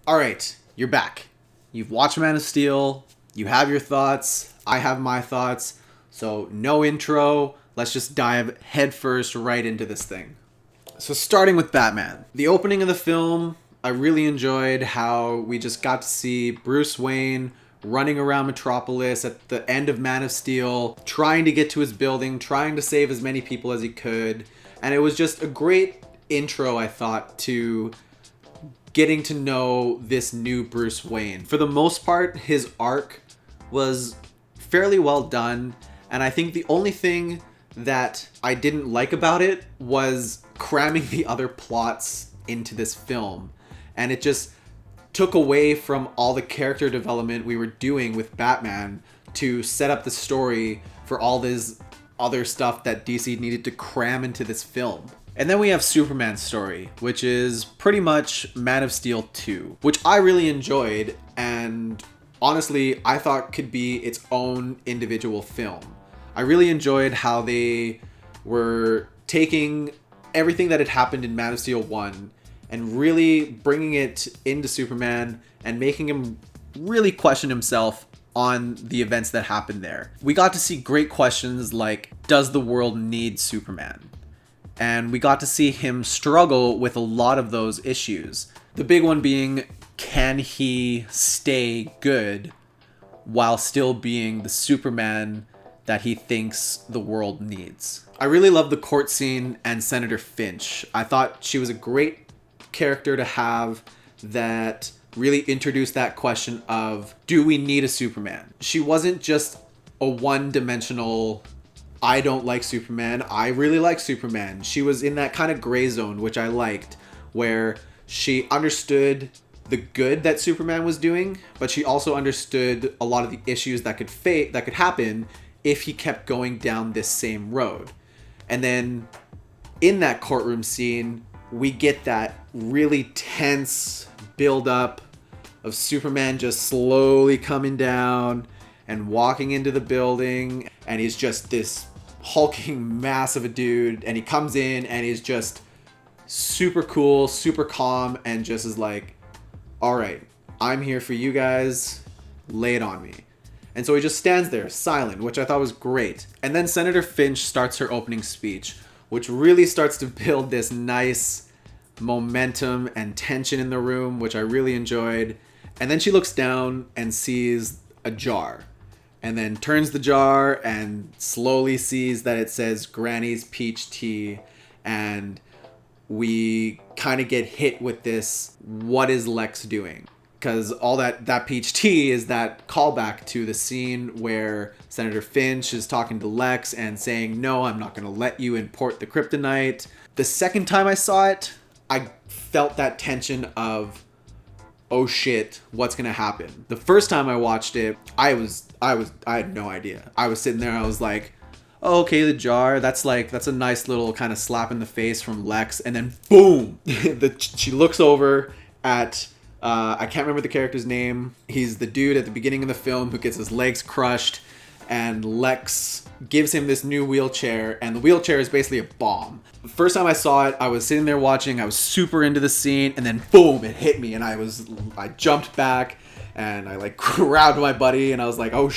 All right, you're back. You've watched Man of Steel. You have your thoughts. I have my thoughts. So no intro. Let's just dive headfirst right into this thing. So starting with Batman. The opening of the film, I really enjoyed how we just got to see Bruce Wayne running around Metropolis at the end of Man of Steel, trying to get to his building, trying to save as many people as he could. And it was just a great intro, I thought, to getting to know this new Bruce Wayne. For the most part, his arc was fairly well done, and I think the only thing that I didn't like about it was cramming the other plots into this film. And it just took away from all the character development we were doing with Batman to set up the story for all this other stuff that DC needed to cram into this film. And then we have Superman's story, which is pretty much Man of Steel 2, which I really enjoyed and honestly I thought could be its own individual film. I really enjoyed how they were taking everything that had happened in Man of Steel 1 and really bringing it into Superman and making him really question himself on the events that happened there. We got to see great questions like, does the world need Superman? And we got to see him struggle with a lot of those issues. The big one being, can he stay good while still being the Superman that he thinks the world needs? I really love the court scene and Senator Finch. I thought she was a great character to have that really introduced that question of, do we need a Superman? She wasn't just a one-dimensional, I don't like Superman, I really like Superman. She was in that kind of gray zone, which I liked, where she understood the good that Superman was doing, but she also understood a lot of the issues that could happen if he kept going down this same road. And then in that courtroom scene, we get that really tense build-up of Superman just slowly coming down and walking into the building, and he's just this hulking mass of a dude, and he comes in and he's just super cool, super calm, and just is like, all right, I'm here for you guys, lay it on me. And so he just stands there silent, which I thought was great. And then Senator Finch starts her opening speech, which really starts to build this nice momentum and tension in the room, which I really enjoyed. And then she looks down and sees a jar, and then turns the jar and slowly sees that it says Granny's Peach Tea. And we kind of get hit with this, what is Lex doing? Because all that peach tea is that callback to the scene where Senator Finch is talking to Lex and saying, no, I'm not going to let you import the kryptonite. The second time I saw it, I felt that tension of, oh shit, what's going to happen? The first time I watched it, I had no idea. I was sitting there, I was like, oh, okay, the jar, that's a nice little kind of slap in the face from Lex. And then boom, she looks over at, I can't remember the character's name. He's the dude at the beginning of the film who gets his legs crushed, and Lex gives him this new wheelchair, and the wheelchair is basically a bomb. The first time I saw it, I was sitting there watching, I was super into the scene, and then boom, it hit me, and I jumped back, and I like grabbed my buddy, and I was like, oh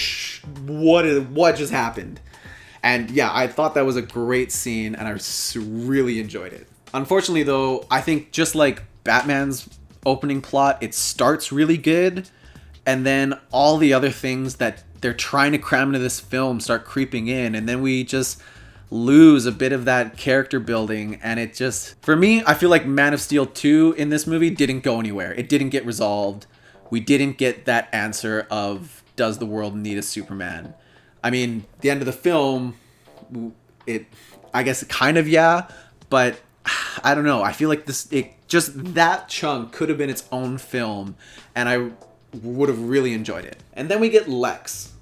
what just happened? And yeah, I thought that was a great scene, and I really enjoyed it. Unfortunately though, I think just like Batman's opening plot, it starts really good, and then all the other things that they're trying to cram into this film start creeping in, and then we just lose a bit of that character building, and it just, for me, I feel like Man of Steel 2 in this movie didn't go anywhere. It didn't get resolved. We didn't get that answer of, does the world need a Superman? I mean, the end of the film, I guess kind of, yeah, but I don't know. I feel like that chunk could have been its own film, and I would have really enjoyed it. And then we get Lex.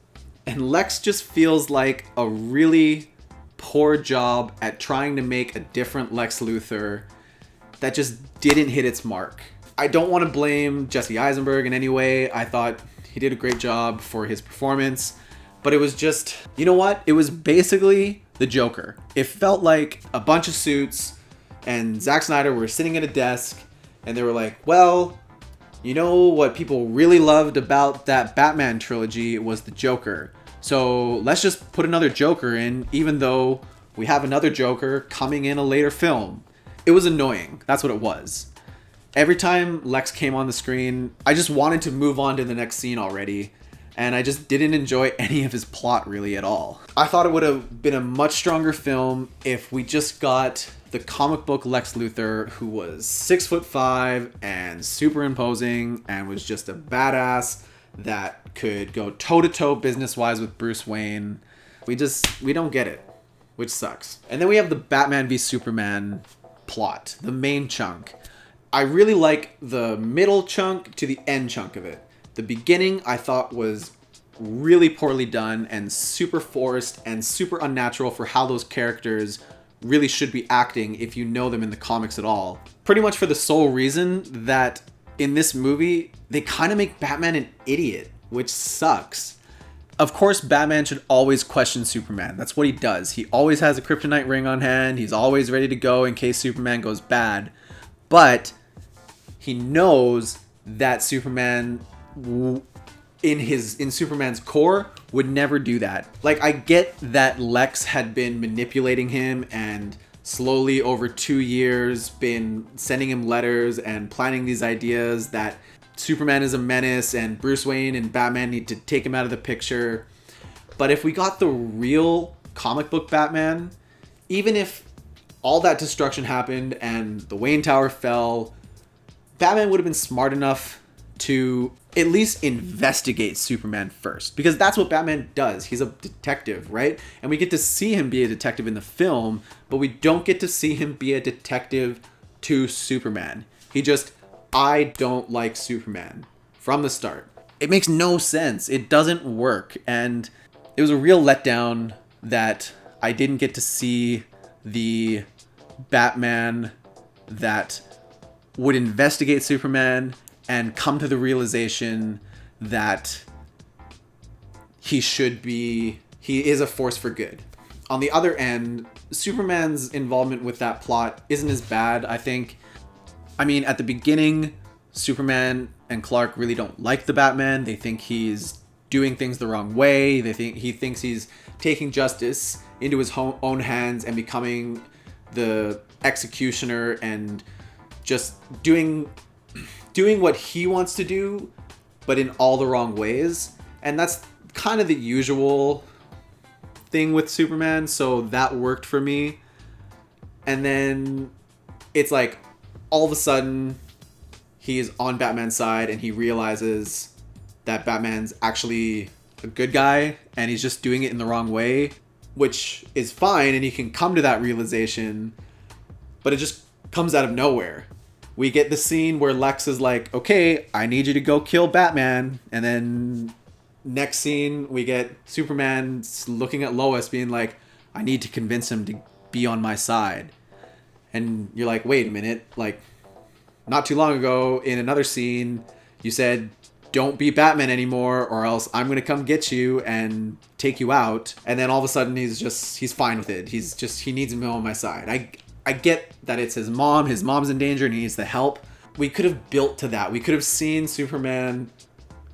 And Lex just feels like a really poor job at trying to make a different Lex Luthor that just didn't hit its mark. I don't want to blame Jesse Eisenberg in any way. I thought he did a great job for his performance, but it was just, you know what? It was basically the Joker. It felt like a bunch of suits, and Zack Snyder were sitting at a desk, and they were like, well, You know what people really loved about that Batman trilogy was the Joker. So let's just put another Joker in, even though we have another Joker coming in a later film. It was annoying. That's what it was. Every time Lex came on the screen, I just wanted to move on to the next scene already. And I just didn't enjoy any of his plot really at all. I thought it would have been a much stronger film if we just got the comic book Lex Luthor, who was 6'5" and super imposing and was just a badass that could go toe to toe business wise with Bruce Wayne. We don't get it, which sucks. And then we have the Batman v Superman plot, the main chunk. I really like the middle chunk to the end chunk of it. The beginning I thought was really poorly done and super forced and super unnatural for how those characters really should be acting if you know them in the comics at all. Pretty much for the sole reason that in this movie, they kind of make Batman an idiot, which sucks. Of course, Batman should always question Superman. That's what he does. He always has a kryptonite ring on hand. He's always ready to go in case Superman goes bad. But he knows that Superman, in Superman's core, would never do that. Like, I get that Lex had been manipulating him and slowly over 2 years been sending him letters and planning these ideas that Superman is a menace and Bruce Wayne and Batman need to take him out of the picture. But if we got the real comic book Batman, even if all that destruction happened and the Wayne Tower fell, Batman would have been smart enough to at least investigate Superman first, because that's what Batman does. He's a detective, right? And we get to see him be a detective in the film, but we don't get to see him be a detective to Superman. I don't like Superman from the start. It makes no sense. It doesn't work. And it was a real letdown that I didn't get to see the Batman that would investigate Superman and come to the realization that he is a force for good. On the other end, Superman's involvement with that plot isn't as bad, I think. I mean, at the beginning, Superman and Clark really don't like the Batman. They think he's doing things the wrong way. He thinks he's taking justice into his own hands and becoming the executioner and just doing what he wants to do, but in all the wrong ways. And that's kind of the usual thing with Superman, so that worked for me. And then it's like all of a sudden he's on Batman's side and he realizes that Batman's actually a good guy and he's just doing it in the wrong way, which is fine, and he can come to that realization, but it just comes out of nowhere. We get the scene where Lex is like, okay, I need you to go kill Batman. And then next scene, we get Superman looking at Lois being like, I need to convince him to be on my side. And you're like, wait a minute. Like, not too long ago in another scene, you said, don't be Batman anymore or else I'm going to come get you and take you out. And then all of a sudden he's fine with it. He needs him on my side. I get that it's his mom's in danger and he needs the help. We could have built to that. We could have seen Superman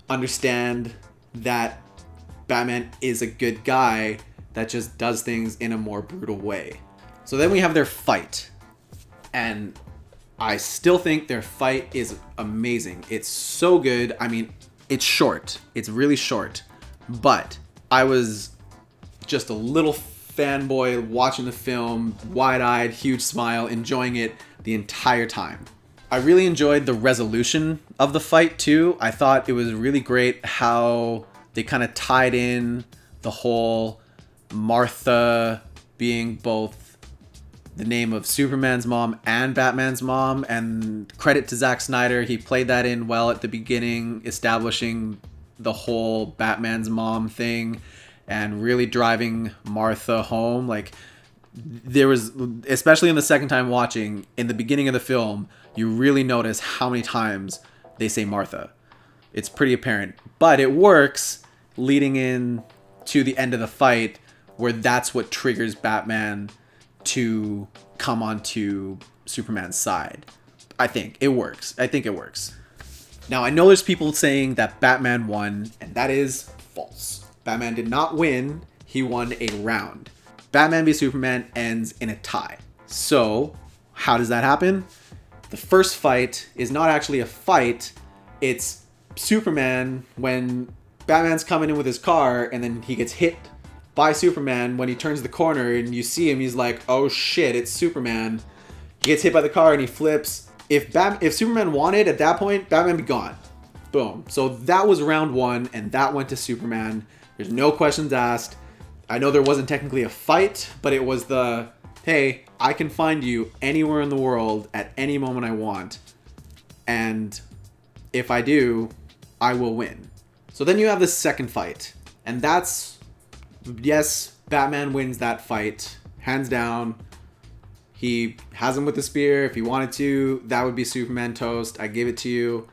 understand that Batman is a good guy that just does things in a more brutal way. So then we have their fight. And I still think their fight is amazing. It's so good. I mean, it's short. It's really short. But I was just a little fanboy watching the film, wide-eyed, huge smile, enjoying it the entire time. I really enjoyed the resolution of the fight too. I thought it was really great how they kind of tied in the whole Martha being both the name of Superman's mom and Batman's mom, and credit to Zack Snyder. He played that in well at the beginning, establishing the whole Batman's mom thing and really driving Martha home. Like, there was, especially in the second time watching, in the beginning of the film, you really notice how many times they say Martha. It's pretty apparent, but it works leading in to the end of the fight, where that's what triggers Batman to come onto Superman's side. I think it works. Now, I know there's people saying that Batman won, and that is false. Batman did not win, he won a round. Batman v Superman ends in a tie. So, how does that happen? The first fight is not actually a fight, it's Superman when Batman's coming in with his car and then he gets hit by Superman when he turns the corner and you see him, he's like, oh shit, it's Superman. He gets hit by the car and he flips. If Superman wanted at that point, Batman be gone. Boom. So that was round one and that went to Superman. There's no questions asked. I know there wasn't technically a fight, but it was the, hey, I can find you anywhere in the world at any moment I want. And if I do, I will win. So then you have the second fight. And that's, yes, Batman wins that fight. Hands down. He has him with the spear. If he wanted to, that would be Superman toast. I give it to you.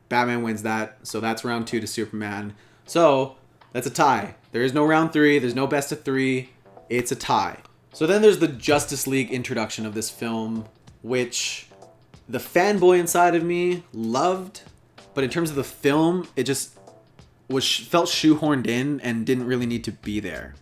Batman wins that. So that's round 2 to Superman. So that's a tie. There is no round 3. There's no best of 3. It's a tie. So then there's the Justice League introduction of this film, which the fanboy inside of me loved. But in terms of the film, it just felt shoehorned in and didn't really need to be there.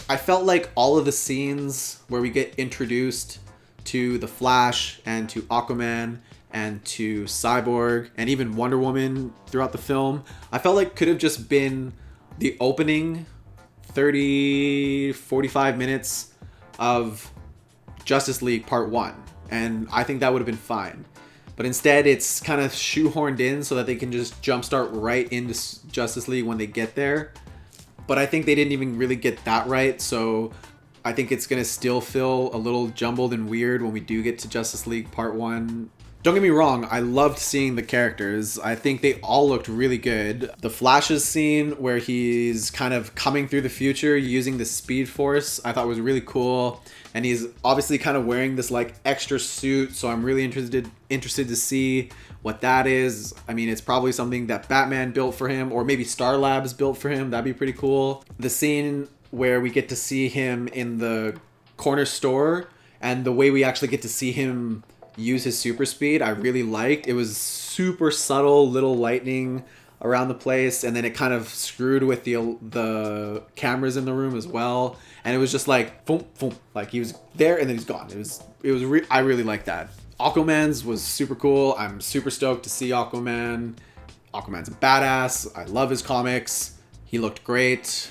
I felt like all of the scenes where we get introduced to the Flash and to Aquaman and to Cyborg and even Wonder Woman throughout the film, I felt like could have just been the opening 45 minutes of Justice League Part 1. And I think that would have been fine. But instead, it's kind of shoehorned in so that they can just jumpstart right into Justice League when they get there. But I think they didn't even really get that right, so I think it's going to still feel a little jumbled and weird when we do get to Justice League Part 1. Don't get me wrong, I loved seeing the characters. I think they all looked really good. The Flash's scene where he's kind of coming through the future using the Speed Force, I thought was really cool. And he's obviously kind of wearing this like extra suit, so I'm really interested to see what that is. I mean, it's probably something that Batman built for him, or maybe Star Labs built for him. That'd be pretty cool. The scene where we get to see him in the corner store, and the way we actually get to see him use his super speed, I really liked. It was super subtle, little lightning around the place, and then it kind of screwed with the cameras in the room as well. And it was just like, boom, boom, like he was there and then he's gone. I really liked that. Aquaman's was super cool. I'm super stoked to see Aquaman. Aquaman's a badass. I love his comics. He looked great.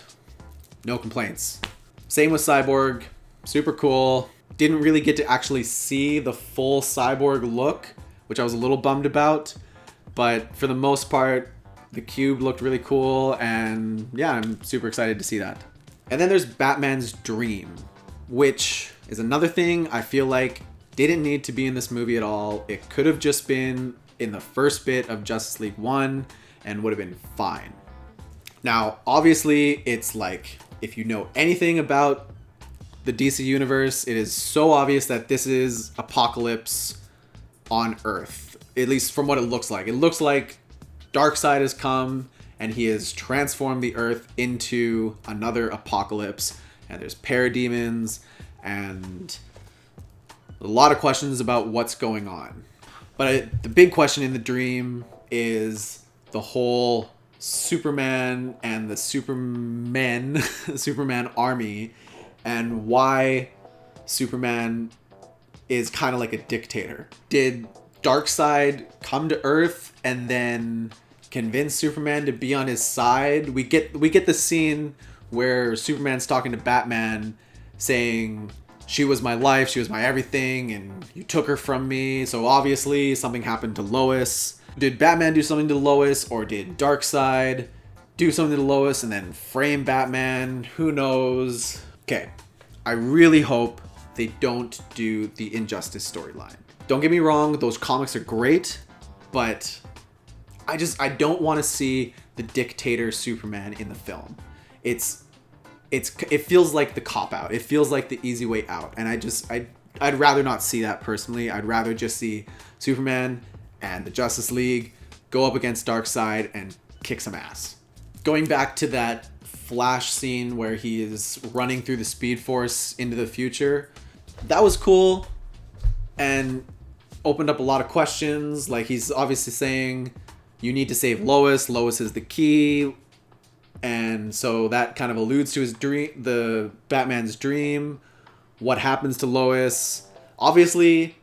No complaints. Same with Cyborg. Super cool. Didn't really get to actually see the full Cyborg look, which I was a little bummed about. But for the most part, the cube looked really cool. And yeah, I'm super excited to see that. And then there's Batman's dream, which is another thing I feel like didn't need to be in this movie at all. It could have just been in the first bit of Justice League 1 and would have been fine. Now, obviously, it's like, if you know anything about the DC universe, it is so obvious that this is Apocalypse on Earth, at least from what it looks like. It looks like Darkseid has come and he has transformed the Earth into another apocalypse, and there's parademons and a lot of questions about what's going on. But the big question in the dream is the whole Superman and the Superman army, and why Superman is kind of like a dictator. Did Darkseid come to Earth and then convince Superman to be on his side? We get the scene where Superman's talking to Batman saying, she was my life, she was my everything, and you took her from me, so obviously something happened to Lois. Did Batman do something to Lois, or did Darkseid do something to Lois and then frame Batman? Who knows? Okay, I really hope they don't do the Injustice storyline. Don't get me wrong, those comics are great, but I don't want to see the dictator Superman in the film. It feels like the cop-out. It feels like the easy way out. And I'd rather not see that personally. I'd rather just see Superman and the Justice League go up against Darkseid and kick some ass. Going back to that Flash scene where he is running through the Speed Force into the future, that was cool. And opened up a lot of questions. Like, he's obviously saying you need to save Lois. Lois is the key. And so that kind of alludes to his dream, the Batman's dream. What happens to Lois? Obviously,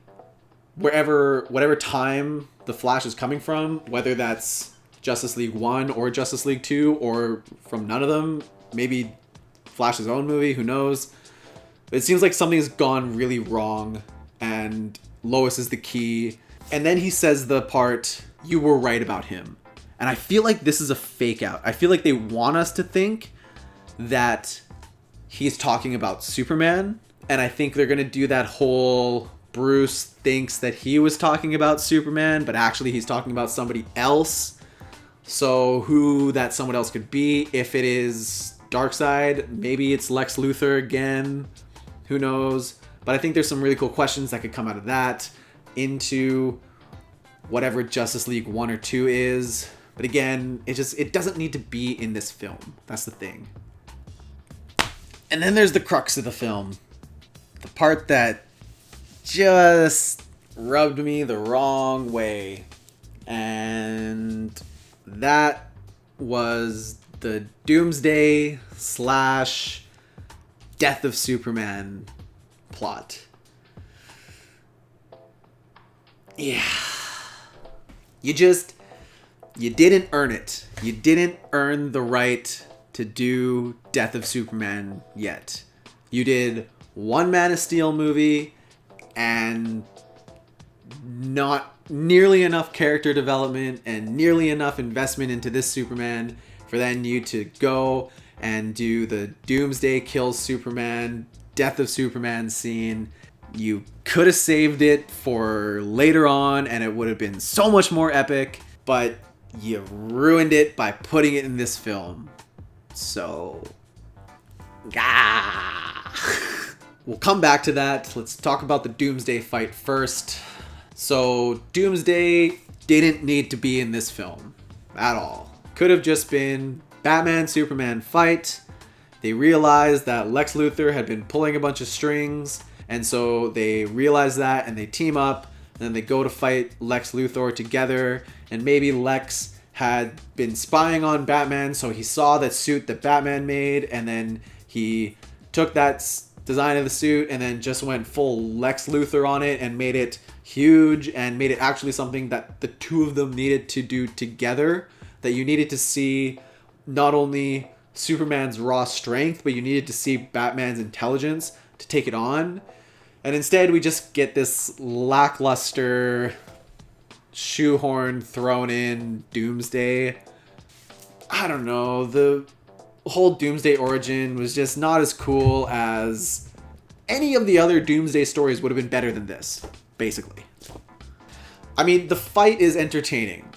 whatever time the Flash is coming from, whether that's Justice League 1 or Justice League 2 or from none of them, maybe Flash's own movie, who knows? It seems like something's gone really wrong and Lois is the key. And then he says the part, "You were right about him." And I feel like this is a fake out. I feel like they want us to think that he's talking about Superman. And I think they're going to do that whole Bruce thinks that he was talking about Superman, but actually he's talking about somebody else. So who that someone else could be, if it is Darkseid, maybe it's Lex Luthor again. Who knows? But I think there's some really cool questions that could come out of that into whatever Justice League 1 or 2 is. But again, it doesn't need to be in this film. That's the thing. And then there's the crux of the film. The part that just rubbed me the wrong way. And that was the Doomsday / Death of Superman plot. Yeah. You didn't earn it. You didn't earn the right to do Death of Superman yet. You did one Man of Steel movie and not nearly enough character development and nearly enough investment into this Superman for then you to go and do the Doomsday kills Superman, Death of Superman scene. You could have saved it for later on and it would have been so much more epic, but you ruined it by putting it in this film. So, we'll come back to that. Let's talk about the Doomsday fight first. So, Doomsday didn't need to be in this film at all. Could have just been Batman-Superman fight. They realized that Lex Luthor had been pulling a bunch of strings, and so they realize that and they team up, and then they go to fight Lex Luthor together, and maybe Lex had been spying on Batman, so he saw that suit that Batman made, and then he took that design of the suit and then just went full Lex Luthor on it and made it huge and made it actually something that the two of them needed to do together, that you needed to see not only Superman's raw strength, but you needed to see Batman's intelligence to take it on. And instead, we just get this lackluster, shoehorn thrown in Doomsday. I don't know. The whole Doomsday origin was just not as cool as any of the other Doomsday stories would have been better than this, basically. I mean, the fight is entertaining,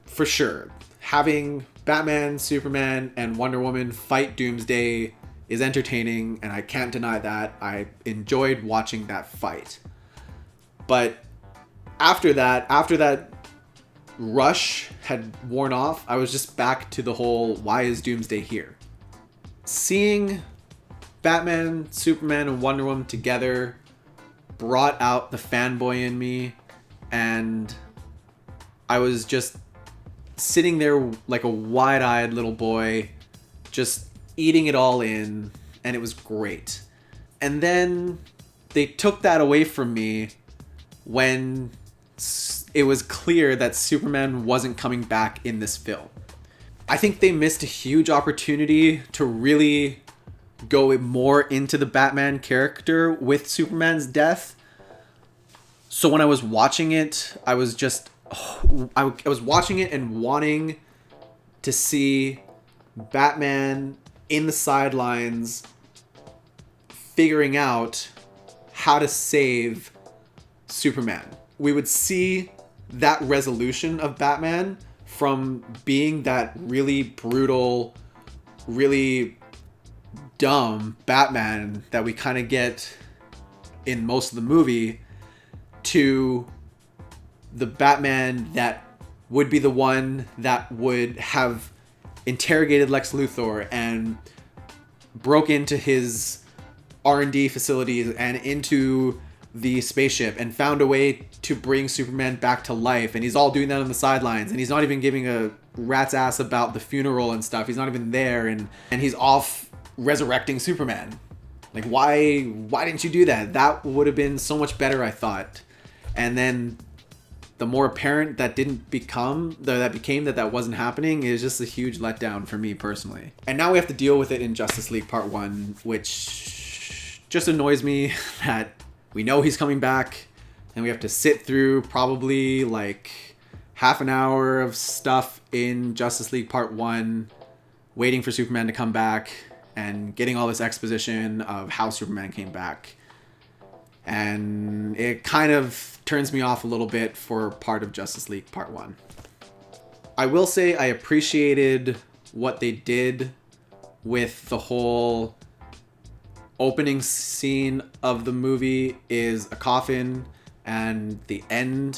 for sure. Having Batman, Superman, and Wonder Woman fight Doomsday is entertaining, and I can't deny that. I enjoyed watching that fight. But after that rush had worn off, I was just back to the whole, why is Doomsday here? Seeing Batman, Superman, and Wonder Woman together brought out the fanboy in me, and I was just sitting there like a wide-eyed little boy, just eating it all in, and it was great. And then they took that away from me when it was clear that Superman wasn't coming back in this film. I think they missed a huge opportunity to really go more into the Batman character with Superman's death. So when I was watching it, I was watching it and wanting to see Batman in the sidelines figuring out how to save Superman. We would see that resolution of Batman from being that really brutal, really dumb Batman that we kind of get in most of the movie to the Batman that would be the one that would have interrogated Lex Luthor and broke into his R&D facilities and into the spaceship and found a way to bring Superman back to life, and he's all doing that on the sidelines, and he's not even giving a rat's ass about the funeral and stuff. He's not even there, and he's off resurrecting Superman. Like, why didn't you do that? That would have been so much better, I thought. And then the more apparent that became that wasn't happening is just a huge letdown for me personally. And now we have to deal with it in Justice League Part 1, which just annoys me that we know he's coming back and we have to sit through probably like half an hour of stuff in Justice League Part 1 waiting for Superman to come back and getting all this exposition of how Superman came back. And it kind of turns me off a little bit for part of Justice League Part 1. I will say I appreciated what they did with the whole opening scene of the movie is a coffin, and the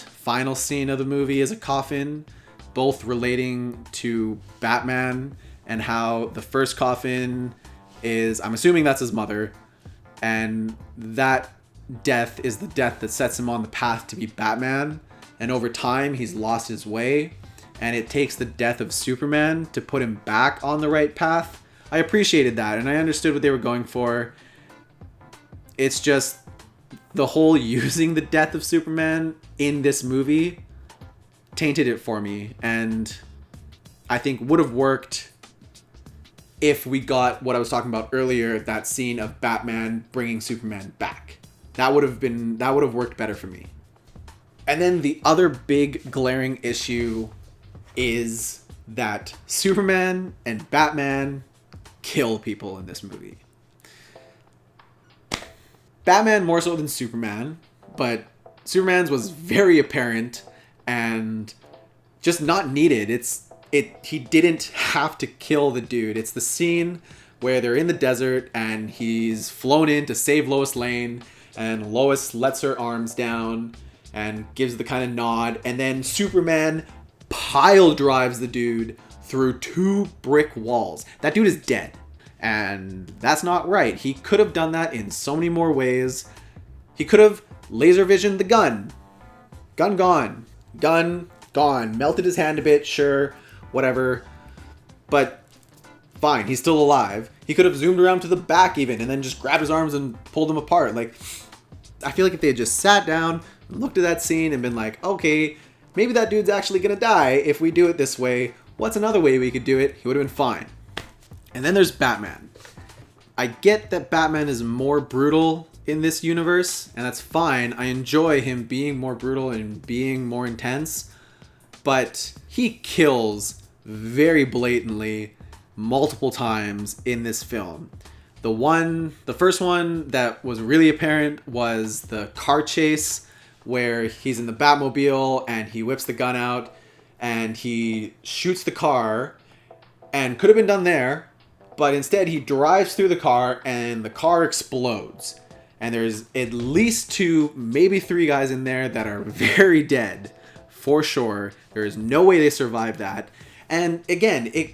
final scene of the movie is a coffin, both relating to Batman, and how the first coffin is, I'm assuming that's his mother, and that death is the death that sets him on the path to be Batman, and over time he's lost his way, and it takes the death of Superman to put him back on the right path. I appreciated that, and I understood what they were going for. It's just the whole using the death of Superman in this movie tainted it for me, and I think would have worked if we got what I was talking about earlier, that scene of Batman bringing Superman back. That would have worked better for me. And then the other big glaring issue is that Superman and Batman kill people in this movie. Batman more so than Superman, but Superman's was very apparent and just not needed. He didn't have to kill the dude. It's the scene where they're in the desert and he's flown in to save Lois Lane, and Lois lets her arms down and gives the kind of nod, and then Superman pile drives the dude through 2 brick walls. That dude is dead. And that's not right. He could have done that in so many more ways. He could have laser visioned the gun. Gun gone. Gun gone. Melted his hand a bit, sure, whatever. But fine, he's still alive. He could have zoomed around to the back even and then just grabbed his arms and pulled them apart. Like, I feel like if they had just sat down and looked at that scene and been like, okay, maybe that dude's actually gonna die if we do it this way. What's another way we could do it? He would have been fine. And then there's Batman. I get that Batman is more brutal in this universe, and that's fine. I enjoy him being more brutal and being more intense, but he kills very blatantly multiple times in this film. The first one that was really apparent was the car chase where he's in the Batmobile and he whips the gun out and he shoots the car, and could have been done there, but instead he drives through the car and the car explodes. And there's at least 2, maybe 3 guys in there that are very dead, for sure. There is no way they survived that. And again, it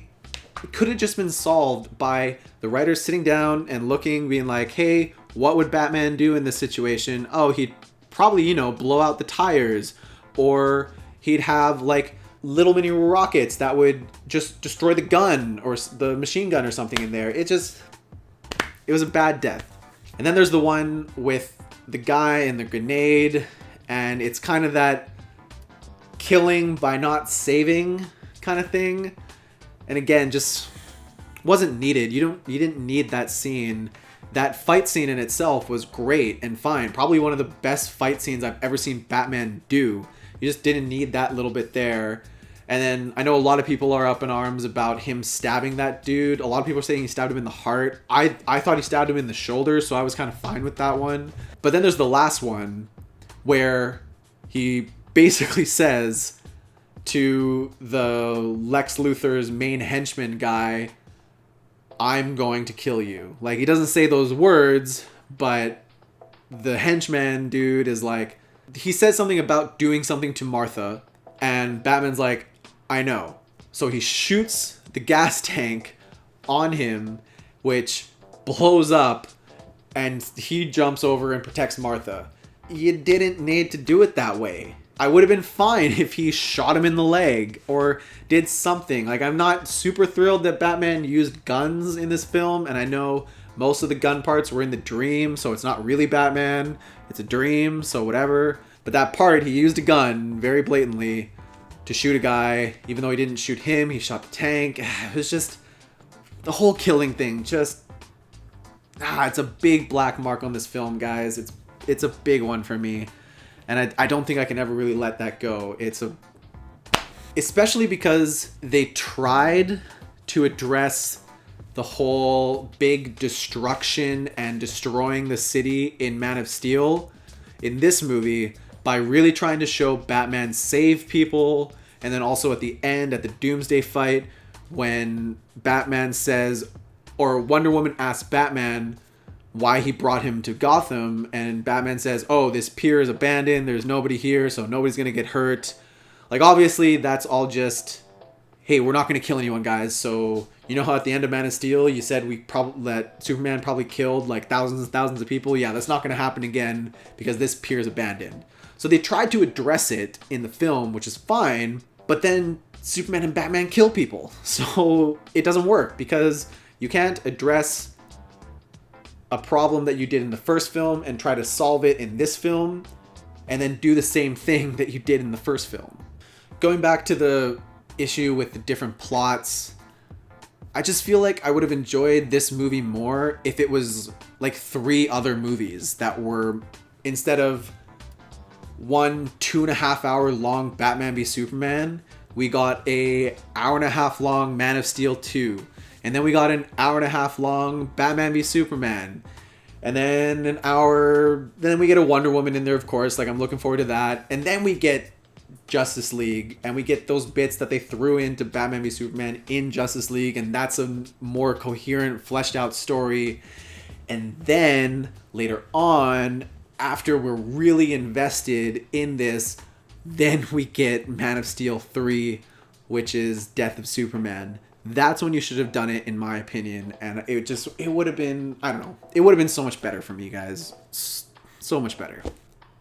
could have just been solved by the writers sitting down and looking, being like, hey, what would Batman do in this situation? Oh, he'd probably, blow out the tires. Or he'd have like little mini rockets that would just destroy the gun or the machine gun or something in there. It was a bad death. And then there's the one with the guy and the grenade, and it's kind of that killing by not saving kind of thing. And again, just wasn't needed. You didn't need that scene. That fight scene in itself was great and fine. Probably one of the best fight scenes I've ever seen Batman do. You just didn't need that little bit there. And then I know a lot of people are up in arms about him stabbing that dude. A lot of people are saying he stabbed him in the heart. I thought he stabbed him in the shoulder, so I was kind of fine with that one. But then there's the last one where he basically says to the Lex Luthor's main henchman guy, I'm going to kill you. Like, he doesn't say those words, but the henchman dude is like, he says something about doing something to Martha, and Batman's like, I know. So he shoots the gas tank on him, which blows up, and he jumps over and protects Martha. you didn't need to do it that way. I would have been fine if he shot him in the leg or did something. Like, I'm not super thrilled that Batman used guns in this film, and I know most of the gun parts were in the dream, so it's not really Batman. It's a dream, so whatever. But that part, he used a gun very blatantly to shoot a guy. Even though he didn't shoot him, he shot the tank. It was just... the whole killing thing, just... it's a big black mark on this film, guys. It's a big one for me. And I don't think I can ever really let that go. Especially because they tried to address the whole big destruction and destroying the city in Man of Steel in this movie by really trying to show Batman save people. And then also at the end, at the Doomsday fight, when Batman says, or Wonder Woman asks Batman why he brought him to Gotham, and Batman says, oh, this pier is abandoned, there's nobody here, so nobody's gonna get hurt. Like, obviously, that's all just, hey, we're not gonna kill anyone, guys. So, you know how at the end of Man of Steel, you said that Superman probably killed, like, thousands and thousands of people? Yeah, that's not gonna happen again, because this pier is abandoned. So they tried to address it in the film, which is fine, but then Superman and Batman kill people. So it doesn't work, because you can't address a problem that you did in the first film and try to solve it in this film and then do the same thing that you did in the first film. Going back to the issue with the different plots, I just feel like I would have enjoyed this movie more if it was like 3 other movies that were, instead of 1 2.5 hour long Batman v Superman, we got a 1.5 hour long Man of Steel 2. And then we got an 1.5 hour long Batman v Superman. And then then we get a Wonder Woman in there, of course. Like, I'm looking forward to that. And then we get Justice League. And we get those bits that they threw into Batman v Superman in Justice League. And that's a more coherent, fleshed out story. And then, later on, after we're really invested in this, then we get Man of Steel 3, which is Death of Superman. That's when you should have done it, in my opinion. And it would have been, I don't know, it would have been so much better for me, guys. So much better.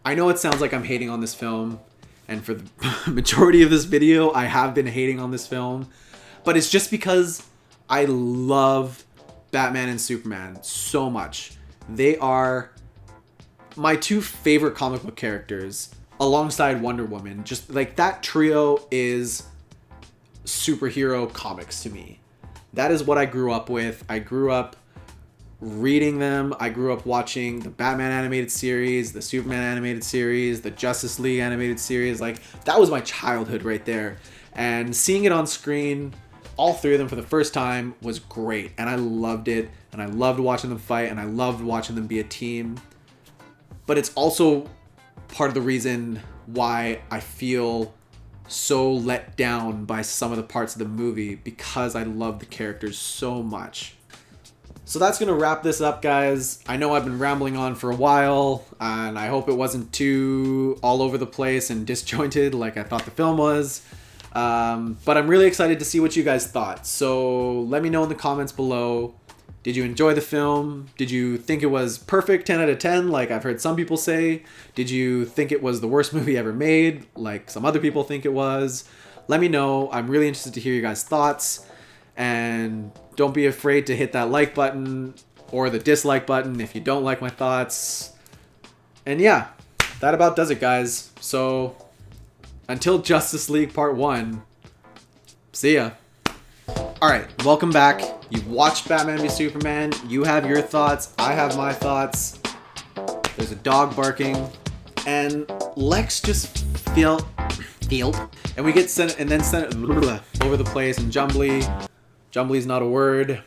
I know it sounds like I'm hating on this film, and for the majority of this video, I have been hating on this film, but it's just because I love Batman and Superman so much. They are my 2 favorite comic book characters, alongside Wonder Woman. Just like, that trio is superhero comics to me. That is what I grew up with. I grew up reading them. I grew up watching the Batman animated series, the Superman animated series, the Justice League animated series. Like, that was my childhood right there. And seeing it on screen, all 3 of them for the first time, was great. And I loved it. And I loved watching them fight. And I loved watching them be a team. But it's also part of the reason why I feel so let down by some of the parts of the movie, because I love the characters so much. So that's gonna wrap this up, guys. I know I've been rambling on for a while, and I hope it wasn't too all over the place and disjointed like I thought the film was. But I'm really excited to see what you guys thought. So let me know in the comments below. Did you enjoy the film? Did you think it was perfect, 10 out of 10, like I've heard some people say? Did you think it was the worst movie ever made, like some other people think it was? Let me know. I'm really interested to hear your guys' thoughts. And don't be afraid to hit that like button or the dislike button if you don't like my thoughts. And yeah, that about does it, guys. So until Justice League Part 1, see ya. Alright, welcome back. You've watched Batman v Superman. You have your thoughts. I have my thoughts. There's a dog barking. And Lex just field. And we get sent over the place, and Jumbly's not a word.